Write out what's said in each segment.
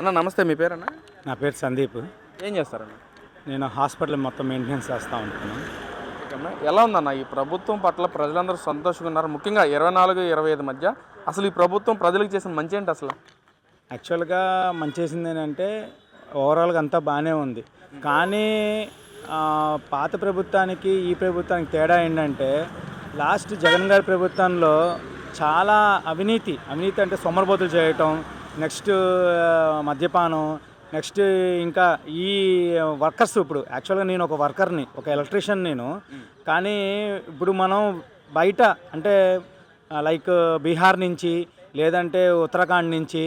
అన్న నమస్తే, మీ పేరన్నా? నా పేరు సందీప్. ఏం చేస్తారన్న? నేను హాస్పిటల్ మొత్తం మెయింటెనెన్స్ చేస్తూ ఉంటాను. ఓకేనా, ఎలా ఉందన్న ఈ ప్రభుత్వం పట్ల ప్రజలందరూ సంతోషంగా ఉన్నారు? ముఖ్యంగా 24, 25 మధ్య అసలు ఈ ప్రభుత్వం ప్రజలకు చేసిన మంచి ఏంటి అసలు? యాక్చువల్గా మంచి చేసింది ఏంటంటే ఓవరాల్గా అంతా బాగానే ఉంది. కానీ పాత ప్రభుత్వానికి ఈ ప్రభుత్వానికి తేడా ఏంటంటే లాస్ట్ జగన్ గారి ప్రభుత్వంలో చాలా అవినీతి అంటే సొమ్మరబోతులు చేయటం, నెక్స్ట్ మద్యపానం, నెక్స్ట్ ఇంకా ఈ వర్కర్స్. ఇప్పుడు యాక్చువల్గా నేను ఒక వర్కర్ని, ఒక ఎలక్ట్రీషియన్ నేను. కానీ ఇప్పుడు మనం బయట అంటే లైక్ బీహార్ నుంచి లేదంటే ఉత్తరాఖండ్ నుంచి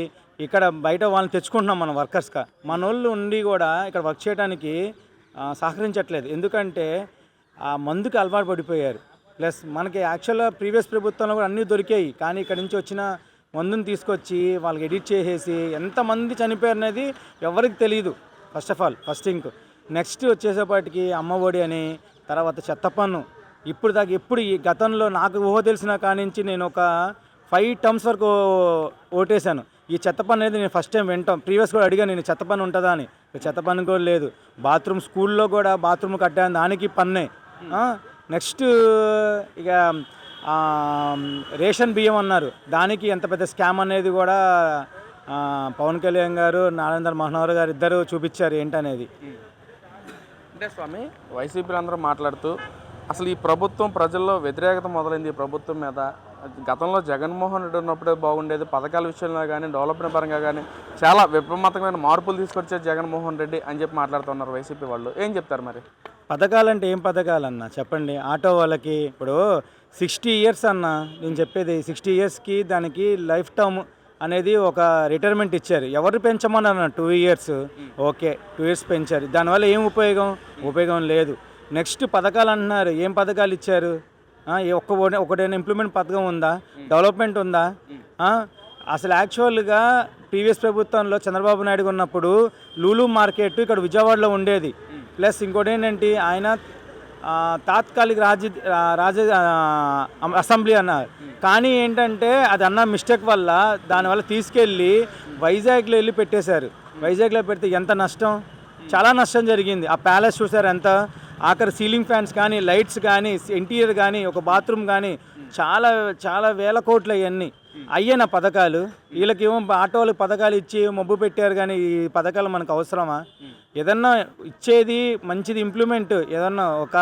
ఇక్కడ బయట వాళ్ళని తెచ్చుకుంటున్నాం మనం వర్కర్స్గా. మన వాళ్ళు ఉండి కూడా ఇక్కడ వర్క్ చేయడానికి సహకరించట్లేదు. ఎందుకంటే ఆ మందుకి అలవాటు పడిపోయారు. ప్లస్ మనకి యాక్చువల్గా ప్రీవియస్ ప్రభుత్వంలో కూడా అన్నీ దొరికాయి. కానీ ఇక్కడ నుంచి వచ్చిన మందుని తీసుకొచ్చి వాళ్ళకి ఎడిట్ చేసేసి ఎంతమంది చనిపోయారు అనేది ఎవరికి తెలియదు. First thing. నెక్స్ట్ వచ్చేసేపటికి అమ్మ ఒడి అని, తర్వాత చెత్త పన్ను. ఎప్పుడు ఈ గతంలో నాకు ఊహ తెలిసిన కానించి నేను ఒక 5 టర్మ్స్ వరకు ఓటేశాను. ఈ చెత్త పన్ను అనేది నేను ఫస్ట్ టైం వింటాం. ప్రీవియస్ కూడా అడిగాను, నేను చెత్త పన్ను ఉంటుందా అని. చెత్త పన్ను కూడా లేదు. బాత్రూమ్ స్కూల్లో కూడా బాత్రూమ్ కట్టాను, దానికి పన్నే. నెక్స్ట్ ఇక రేషన్ బియ్యం అన్నారు, దానికి ఎంత పెద్ద స్కామ్ అనేది కూడా పవన్ కళ్యాణ్ గారు, నారాయణ మనోహర్ గారు ఇద్దరు చూపించారు ఏంటనేది. అంటే స్వామి, వైసీపీ అందరూ మాట్లాడుతూ అసలు ఈ ప్రభుత్వం ప్రజల్లో వ్యతిరేకత మొదలైంది ఈ ప్రభుత్వం మీద. గతంలో జగన్మోహన్ రెడ్డి ఉన్నప్పుడే బాగుండేది, పథకాల విషయంలో కానీ డెవలప్మెంట్ పరంగా కానీ చాలా విప్లవాత్మకమైన మార్పులు తీసుకొచ్చే జగన్మోహన్ రెడ్డి అని చెప్పి మాట్లాడుతున్నారు వైసీపీ వాళ్ళు. ఏం చెప్తారు మరి? పథకాలంటే ఏం పథకాలన్నా చెప్పండి. ఆటో వాళ్ళకి ఇప్పుడు 60 ఇయర్స్ అన్న, నేను చెప్పేది 60 ఇయర్స్కి దానికి లైఫ్ టర్మ్ అనేది ఒక రిటైర్మెంట్ ఇచ్చారు. ఎవరు పెంచమన్నారు? 2 ఇయర్స్. ఓకే, 2 ఇయర్స్ పెంచారు. దానివల్ల ఏం ఉపయోగం లేదు. నెక్స్ట్ పథకాలు అంటున్నారు, ఏం పథకాలు ఇచ్చారు? ఒకటైనా ఇంప్లిమెంట్ పథకం ఉందా? డెవలప్మెంట్ ఉందా? అసలు యాక్చువల్గా ప్రీవియస్ ప్రభుత్వంలో చంద్రబాబు నాయుడు ఉన్నప్పుడు లూలు మార్కెట్ ఇక్కడ విజయవాడలో ఉండేది. ప్లస్ ఇంకోటి ఏంటంటే ఆయన తాత్కాలిక అసెంబ్లీ అన్నారు. కానీ ఏంటంటే అది అన్న మిస్టేక్ వల్ల దానివల్ల తీసుకెళ్ళి వైజాగ్లో వెళ్ళి పెట్టేశారు. వైజాగ్లో పెడితే ఎంత నష్టం, చాలా నష్టం జరిగింది. ఆ ప్యాలెస్ చూసారు ఎంత, ఆఖరి సీలింగ్ ఫ్యాన్స్ కానీ, లైట్స్ కానీ, ఇంటీరియర్ కానీ, ఒక బాత్రూమ్ కానీ చాలా చాలా వేల కోట్లు అవన్నీ అయ్యేనా పథకాలు? వీళ్ళకేమో ఆటో వాళ్ళకి పథకాలు ఇచ్చి మబ్బు పెట్టారు. కానీ ఈ పథకాలు మనకు అవసరమా? ఏదన్నా ఇచ్చేది మంచిది ఇంప్లిమెంట్, ఏదన్నా ఒక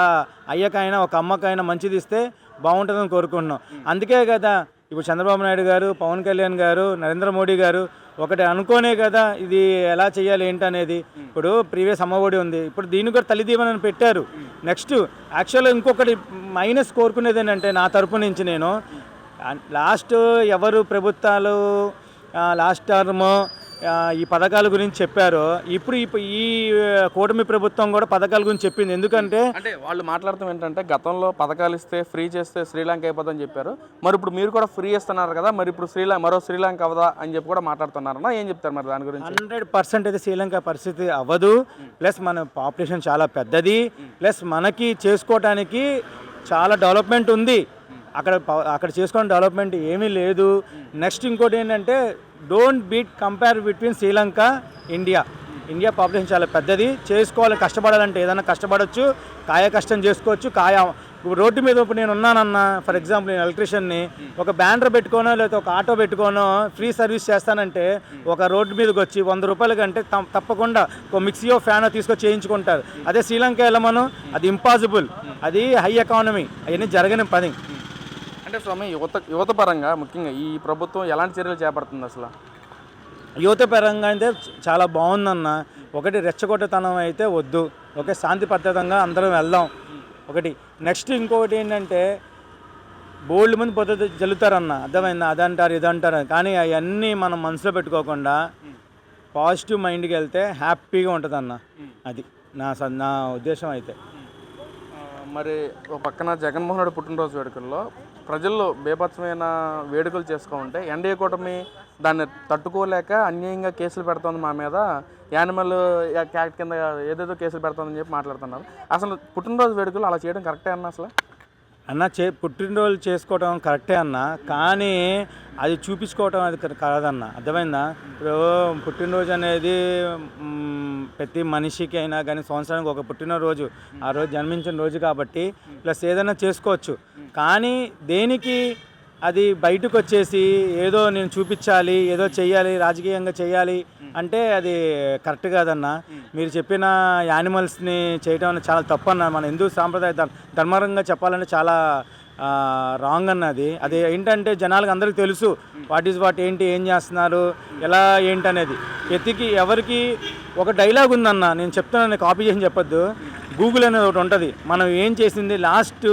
అయ్యకైనా ఒక అమ్మకైనా మంచిది ఇస్తే బాగుంటుందని కోరుకుంటున్నాం. అందుకే కదా ఇప్పుడు చంద్రబాబు నాయుడు గారు, పవన్ కళ్యాణ్ గారు, నరేంద్ర మోడీ గారు ఒకటి అనుకోనే కదా ఇది ఎలా చేయాలి ఏంటనేది. ఇప్పుడు ప్రీవియస్ అమ్మఒడి ఉంది, ఇప్పుడు దీన్ని కూడా తల్లి దీవెనని పెట్టారు. నెక్స్ట్ యాక్చువల్గా ఇంకొకటి మైనస్ కోరుకునేది ఏంటంటే నా తరపు నుంచి నేను లాస్ట్ ఎవరు ప్రభుత్వాలు లాస్ట్ టర్మ్ ఈ పథకాల గురించి చెప్పారు. ఇప్పుడు ఈ కూటమి ప్రభుత్వం కూడా పథకాల గురించి చెప్పింది. ఎందుకంటే అంటే వాళ్ళు మాట్లాడతాం ఏంటంటే గతంలో పథకాలు ఇస్తే ఫ్రీ చేస్తే శ్రీలంక అయిపోతుందని చెప్పారు. మరి ఇప్పుడు మీరు కూడా ఫ్రీ ఇస్తున్నారు కదా, మరి ఇప్పుడు మరో శ్రీలంక అవ్వదా అని చెప్పి కూడా మాట్లాడుతున్నారన్నా. ఏం చెప్తారు మరి దాని గురించి? 100% అయితే శ్రీలంక పరిస్థితి అవ్వదు. ప్లస్ మన పాపులేషన్ చాలా పెద్దది, ప్లస్ మనకి చేసుకోవటానికి చాలా డెవలప్మెంట్ ఉంది. అక్కడ చేసుకోవడం డెవలప్మెంట్ ఏమీ లేదు. నెక్స్ట్ ఇంకోటి ఏంటంటే don't compare between Sri Lanka India population చాలా పెద్దది. చేసుకోవాలి, కష్టపడాలంటే ఏదైనా కష్టపడవచ్చు, కష్టం చేసుకోవచ్చు. రోడ్డు మీద ఇప్పుడు నేను ఉన్నానన్నా, ఫర్ ఎగ్జాంపుల్ నేను ఎలక్ట్రీషియన్ని, ఒక బ్యానర్ పెట్టుకోనో లేకపోతే ఒక ఆటో పెట్టుకోనో ఫ్రీ సర్వీస్ చేస్తానంటే ఒక రోడ్డు మీదకి వచ్చి 100 రూపాయల కంటే తప్పకుండా ఒక మిక్సీయో ఫ్యానో తీసుకొచ్చి చేయించుకుంటారు. అదే శ్రీలంక వెళ్ళమను, అది ఇంపాసిబుల్. అది హై ఎకానమీ, అవన్నీ జరగని పని. అంటే స్వామి, యువత పరంగా ముఖ్యంగా ఈ ప్రభుత్వం ఎలాంటి చర్యలు చేపడుతుంది అసలు? యువత పరంగా అయితే చాలా బాగుందన్న. ఒకటి రెచ్చగొట్టతనం అయితే వద్దు, ఓకే, శాంతి పద్ధతంగా అందరం వెళ్దాం ఒకటి. నెక్స్ట్ ఇంకొకటి ఏంటంటే బోల్డ్ మంది పొద్దు జల్లుతారన్న, అర్థమైందా? అదంటారు ఇదంటారు, కానీ అవన్నీ మనం మనసులో పెట్టుకోకుండా పాజిటివ్ మైండ్కి వెళ్తే హ్యాపీగా ఉంటుందన్న. అది నా ఉద్దేశం అయితే. మరి ఒక పక్కన జగన్మోహన్ రెడ్డి పుట్టినరోజు వేడుకల్లో ప్రజల్లో బేభత్సమైన వేడుకలు చేసుకుంటే ఎన్డీఏ కూటమి దాన్ని తట్టుకోలేక అన్యాయంగా కేసులు పెడుతుంది మా మీద, యానిమల్ యాక్ట్ కింద ఏదేదో కేసులు పెడుతుందని చెప్పి మాట్లాడుతున్నారు. అసలు పుట్టినరోజు వేడుకలు అలా చేయడం కరెక్టే అన్న? అసలు అన్న పుట్టినరోజు చేసుకోవడం కరెక్టే అన్న, కానీ అది చూపించుకోవటం అది కాదన్న, అర్థమైందా? ఇప్పుడు పుట్టినరోజు అనేది ప్రతి మనిషికి అయినా కానీ సంవత్సరానికి ఒక పుట్టినరోజు, ఆ రోజు జన్మించిన రోజు కాబట్టి ప్లస్ ఏదైనా చేసుకోవచ్చు. కానీ దేనికి అది బయటకు వచ్చేసి ఏదో నేను చూపించాలి, ఏదో చెయ్యాలి, రాజకీయంగా చేయాలి అంటే అది కరెక్ట్ కాదన్న. మీరు చెప్పిన యానిమల్స్ని చేయడం అనేది చాలా తప్పు అన్న. మన హిందూ సాంప్రదాయ ధర్మరంగా చెప్పాలంటే చాలా రాంగ్ అన్నది. అది ఏంటంటే జనాలకు అందరికీ తెలుసు వాట్ ఈజ్ వాట్, ఏంటి, ఏం చేస్తున్నారు, ఎలా ఏంటి అనేది. ఎవరికి ఒక డైలాగ్ ఉందన్న, నేను చెప్తున్నాను, కాపీ చేసి చెప్పొద్దు. గూగుల్ అనేది ఒకటి ఉంటుంది, మనం ఏం చేసింది లాస్ట్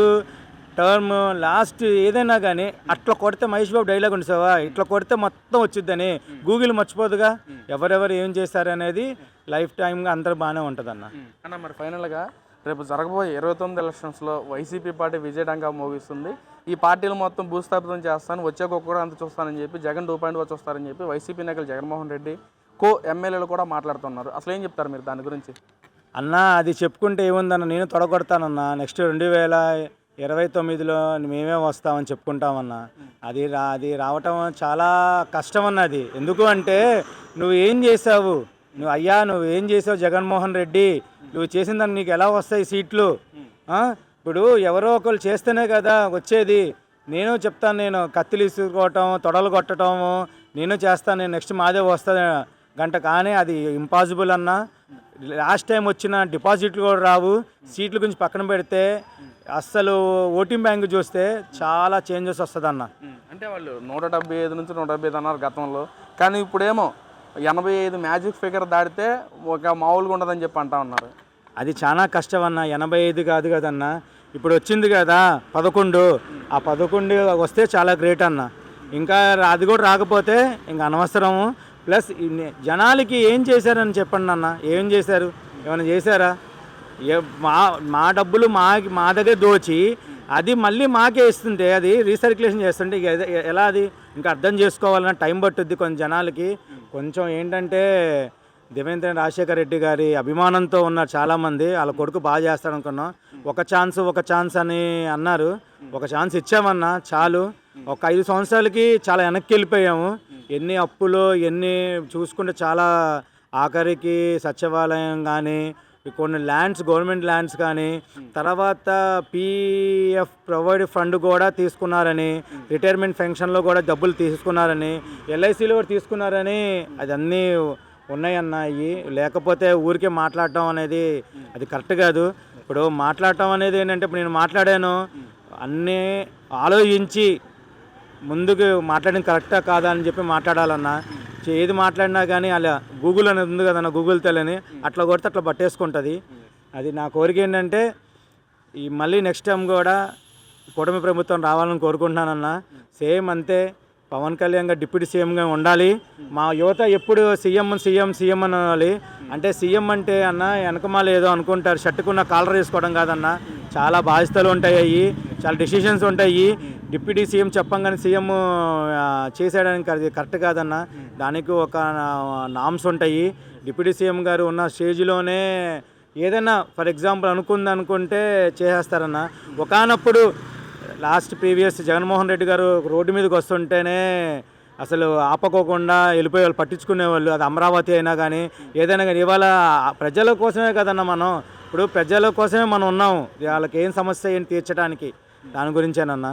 టర్మ్, లాస్ట్ ఏదైనా కానీ అట్లా కొడితే మహేష్ బాబు డైలాగ్ ఉంది సావా, ఇట్లా కొడితే మొత్తం వచ్చిద్దని. గూగుల్ మర్చిపోదుగా ఎవరెవరు ఏం చేశారనేది లైఫ్ టైమ్గా అందరూ బాగానే ఉంటుంది అన్న. మరి ఫైనల్గా రేపు జరగబోయే 29 ఎలక్షన్స్లో వైసీపీ పార్టీ విజయడంగా మోగిస్తుంది. ఈ పార్టీలు మొత్తం భూస్థాపితం చేస్తాను, వచ్చే కూడా అంత చూస్తానని చెప్పి జగన్ 2.0 వస్తారని చెప్పి వైసీపీ నాయకులు జగన్మోహన్ రెడ్డి ఎమ్మెల్యేలు కూడా మాట్లాడుతున్నారు. అసలు ఏం చెప్తారు మీరు దాని గురించి? అన్న అది చెప్పుకుంటే ఏముందన్న, నేను తొడగొడతానన్న. నెక్స్ట్ 2029లో మేమే వస్తామని చెప్పుకుంటామన్నా. అది రావటం చాలా కష్టం అన్నది. ఎందుకు అంటే నువ్వు ఏం చేసావు, నువ్వు ఏం చేసావు జగన్మోహన్ రెడ్డి, నువ్వు చేసిన దానికి నీకు ఎలా వస్తాయి సీట్లు? ఇప్పుడు ఎవరో ఒకరు చేస్తేనే కదా వచ్చేది. నేను చెప్తాను, నేను కత్తిలు ఇసుకోవటం, తొడలు కొట్టడము నేను చేస్తాను, నేను నెక్స్ట్ మాదే వస్తుంది గంట. కానీ అది ఇంపాసిబుల్ అన్న. లాస్ట్ టైం వచ్చిన డిపాజిట్లు కూడా రావు. సీట్ల గురించి పక్కన పెడితే అస్సలు ఓటింగ్ బ్యాంక్ చూస్తే చాలా చేంజెస్ వస్తుంది అన్న. అంటే వాళ్ళు 175 నుంచి 175 అన్నారు గతంలో, కానీ ఇప్పుడేమో 85 మ్యాజిక్ ఫిగర్ దాటితే ఒక మామూలుగా ఉండదని చెప్పి అంటా ఉన్నారు. అది చాలా కష్టం అన్న. 85 కాదు కదన్న, ఇప్పుడు వచ్చింది కదా 11. ఆ 11 వస్తే చాలా గ్రేట్ అన్న. ఇంకా అది కూడా రాకపోతే ఇంకా అనవసరము. ప్లస్ జనాలకి ఏం చేశారని చెప్పండి అన్న, ఏం చేశారు? ఏమైనా చేశారా? మా డబ్బులు మా దగ్గర దోచి అది మళ్ళీ మాకే ఇస్తుంటే, అది రీసర్క్యులేషన్ చేస్తుంటే ఎలా? అది ఇంకా అర్థం చేసుకోవాలన్న టైం పట్టుద్ది కొంచెం జనాలకి. కొంచెం ఏంటంటే దేవేంద్ర రాజశేఖర రెడ్డి గారి అభిమానంతో ఉన్నారు చాలామంది. వాళ్ళ కొడుకు బాగా చేస్తాడు అనుకున్నాం. ఒక ఛాన్స్ అని అన్నారు, ఒక ఛాన్స్ ఇచ్చామన్నా చాలు. ఒక 5 సంవత్సరాలకి చాలా వెనక్కి వెళ్ళిపోయాము. ఎన్ని అప్పులు ఎన్ని చూసుకుంటే చాలా, ఆఖరికి సచివాలయం కానీ కొన్ని ల్యాండ్స్, గవర్నమెంట్ ల్యాండ్స్ కానీ, తర్వాత పిఎఫ్ ప్రొవైడ్ ఫండ్ కూడా తీసుకున్నారని, రిటైర్మెంట్ పెన్షన్లో కూడా డబ్బులు తీసుకున్నారని, ఎల్ఐసిలో కూడా తీసుకున్నారని, అది అన్నీ ఉన్నాయన్న. అవి లేకపోతే ఊరికే మాట్లాడటం అనేది అది కరెక్ట్ కాదు. ఇప్పుడు మాట్లాడటం అనేది ఏంటంటే, ఇప్పుడు నేను మాట్లాడాను అన్నీ ఆలోచించి ముందుకు మాట్లాడిన కరెక్టా కాదా అని చెప్పి మాట్లాడాలన్నా. ఏది మాట్లాడినా కానీ అలా గూగుల్ అనేది ఉంది కదన్న, గూగుల్ తెలని అట్లా కొడితే అట్లా పట్టేసుకుంటుంది. అది నా కోరిక ఏంటంటే మళ్ళీ నెక్స్ట్ టైం కూడా కూటమి ప్రభుత్వం రావాలని కోరుకుంటున్నానన్న. సేమ్ అంతే, పవన్ కళ్యాణ్ గారు డిప్యూటీ సీఎంగా ఉండాలి. మా యువత ఎప్పుడు సీఎం అనాలి. అంటే సీఎం అంటే అన్న వెనకమాల ఏదో అనుకుంటారు, షర్టుకున్న కాలర్ వేసుకోవడం కాదన్న. చాలా బాధ్యతలు ఉంటాయి, చాలా డెసిషన్స్ ఉంటాయి. డిప్యూటీ సీఎం చెప్పంగానే సీఎం చేసేయడానికి అది కరెక్ట్ కాదన్న. దానికి ఒక నామ్స్ ఉంటాయి. డిప్యూటీ సీఎం గారు ఉన్న స్టేజ్లోనే ఏదైనా ఫర్ ఎగ్జాంపుల్ అనుకుంటే చేసేస్తారన్న. ఒకనప్పుడు ప్రీవియస్ జగన్మోహన్ రెడ్డి గారు రోడ్డు మీదకి వస్తుంటేనే అసలు ఆపకోకుండా వెళ్ళిపోయేవాళ్ళు, పట్టించుకునేవాళ్ళు. అది అమరావతి అయినా కానీ ఏదైనా కానీ. ఇవాళ ప్రజల కోసమే కదన్న మనం, ఇప్పుడు ప్రజల కోసమే మనం ఉన్నాము. వాళ్ళకి ఏం సమస్య ఏంటి తీర్చడానికి, దాని గురించేనన్నా.